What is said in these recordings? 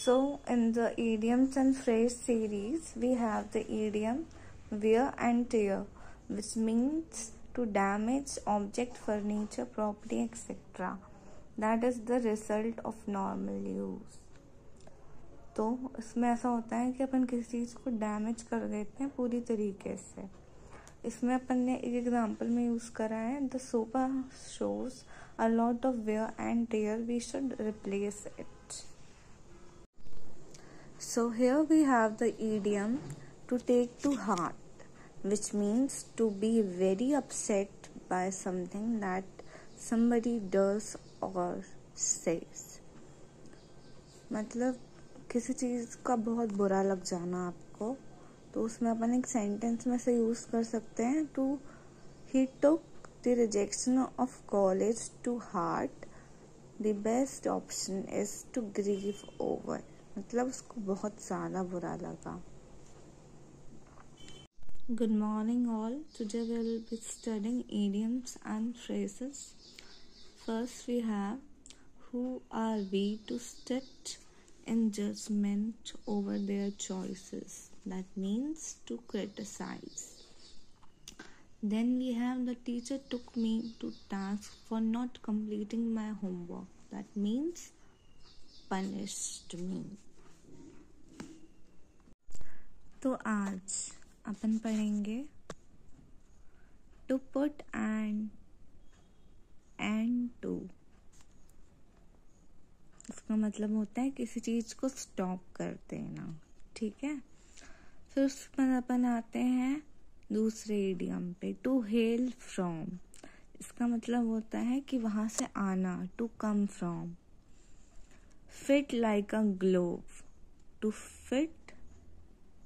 So in the idioms and phrase series, we have the idiom wear and tear, which means to damage object, furniture, property, etc. That is the result of normal use. तो इसमें ऐसा होता है कि अपन किसी चीज़ को damage कर देते हैं पूरी तरीके से. इसमें अपन ने एक एग्जांपल में यूज़ करा है, the sofa shows a lot of wear and tear, we should replace it. So here we have the idiom to take to heart, which means to be very upset by something that somebody does or says. मतलब किसी चीज़ का बहुत बुरा लग जाना आपको, तो उसमें अपन एक सेंटेंस में से यूज़ कर सकते हैं to he took the rejection of college to heart, the best option is to grieve over. मतलब उसको बहुत ज़्यादा बुरा लगा. Good morning all. Today we will be studying idioms and phrases. First we have, who are we to sit in judgment over their choices? That means to criticize. Then we have, the teacher took me to task for not completing my homework. That means punished me. तो आज अपन पढ़ेंगे to put an end to. इसका मतलब होता है किसी चीज को स्टॉप कर देना. ठीक है. फिर उस पर अपन आते हैं दूसरे इडियम पे, टू हेल फ्रॉम. इसका मतलब होता है कि वहां से आना, to come from. Fit like a glove, to fit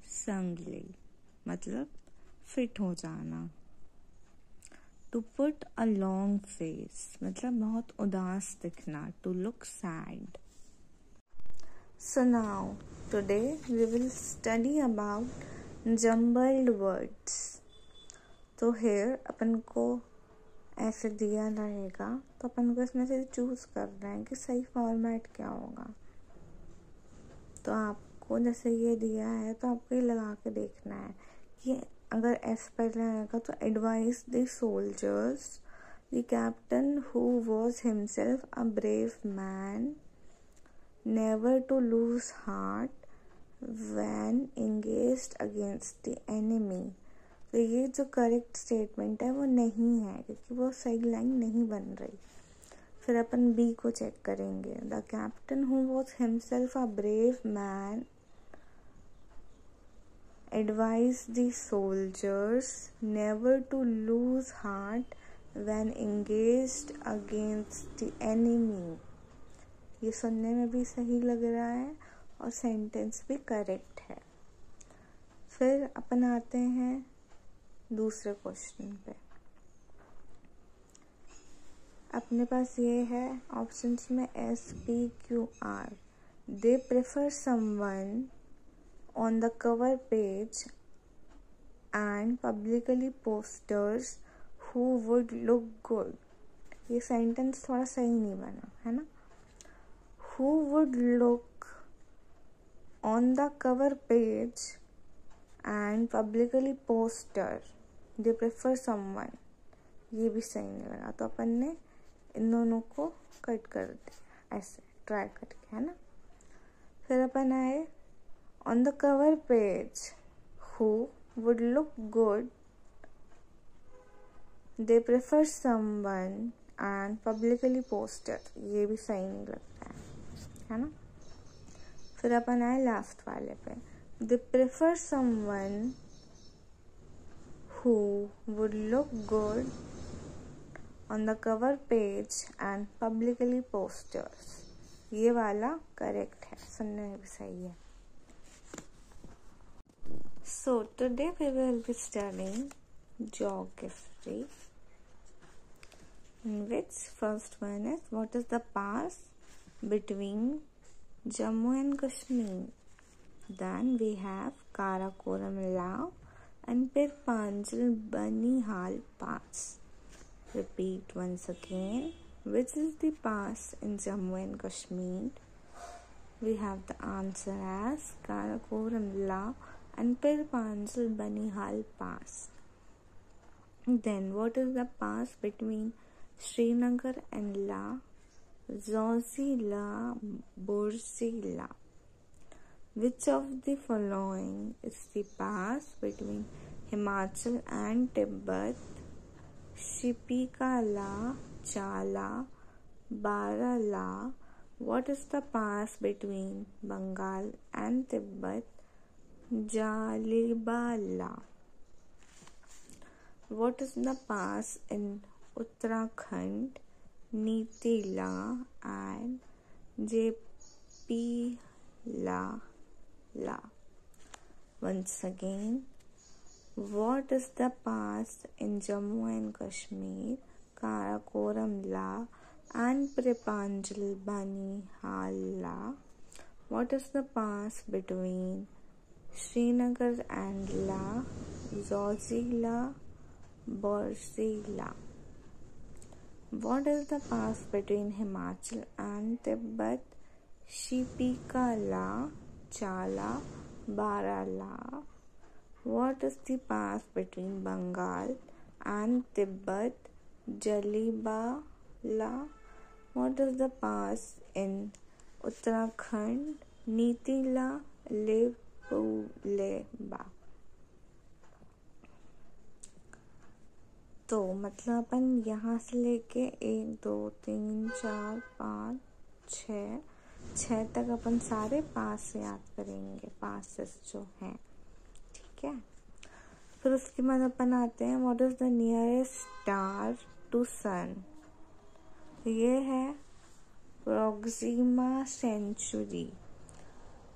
snugly, मतलब फिट हो जाना. To put a long face, मतलब बहुत उदास दिखना, to look sad. So now today we will study about jumbled words. तो हेयर अपन को ऐसे दिया रहेगा, तो अपन को इसमें से चूज करना है कि सही फॉर्मेट क्या होगा. तो आपको जैसे ये दिया है, तो आपको ये लगा के देखना है कि अगर एस पहले आएगा तो advise the soldiers, the captain who was himself a brave man, never to lose heart when engaged against the enemy. तो ये जो करेक्ट स्टेटमेंट है वो नहीं है, क्योंकि वो सही लाइन नहीं बन रही. फिर अपन बी को चेक करेंगे. The captain who was himself a brave man advise the soldiers never to lose heart when engaged against the enemy. ये सुनने में भी सही लग रहा है और सेंटेंस भी करेक्ट है. फिर अपन आते हैं दूसरे क्वेश्चन पे. अपने पास ये है ऑप्शंस में SPQR. They prefer someone on the cover page and publicly posters who would look good. ये सेंटेंस थोड़ा सही नहीं बना है ना. Who would look on the cover page and publicly poster, they prefer someone. ये भी सही नहीं लगा, तो अपन ने इन दोनों को कट कर दिया ऐसे ट्राई करके, है ना. फिर अपन आए on the cover page who would look good, they prefer someone and publicly poster. ये भी सही नहीं लगता है ना. फिर अपन आए लास्ट वाले पे. They prefer someone who would look good on the cover page and publicly posters. ये वाला करेक्ट है, सुनने में भी सही है. So today we will be studying geography, in which first one is, what is the pass between Jammu and Kashmir? Then we have Karakoram Lao and Pir Panjal Banihal Pass. Repeat once again, which is the pass in Jammu and Kashmir? We have the answer as Karakoram La and Pirpanjal Banihal Pass. Then what is the pass between Srinagar and La? Zozila Burzila. Which of the following is the pass between Himachal and Tibet? Shipika La, Chala, Barala. What is the pass between Bengal and Tibet? Jalibala. What is the pass in Uttarakhand? Nitila and Jepila. Once again, what is the pass in Jammu and Kashmir? Karakoram La and Pirpanjal Banihal. What is the pass between Srinagar and La? Zozila Burzila. What is the pass between Himachal and Tibet? Shipika La, Chala, Barala. What is the pass between Bengal and Tibet? Jalibala. What is the pass in Uttarakhand? Nitila Lebuleba. तो मतलब अपन यहाँ से लेके 1 2 3 4 5 6 तक अपन सारे पास याद करेंगे, passes जो हैं, ठीक है। फिर उसके बाद अपन आते हैं what is the nearest star to sun. ये है Proxima Centauri.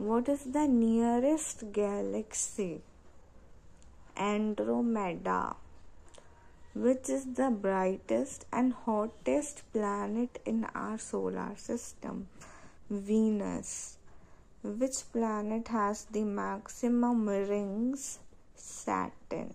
What is the nearest galaxy? Andromeda. Which is the brightest and hottest planet in our solar system? Venus. Which planet has the maximum rings? Saturn.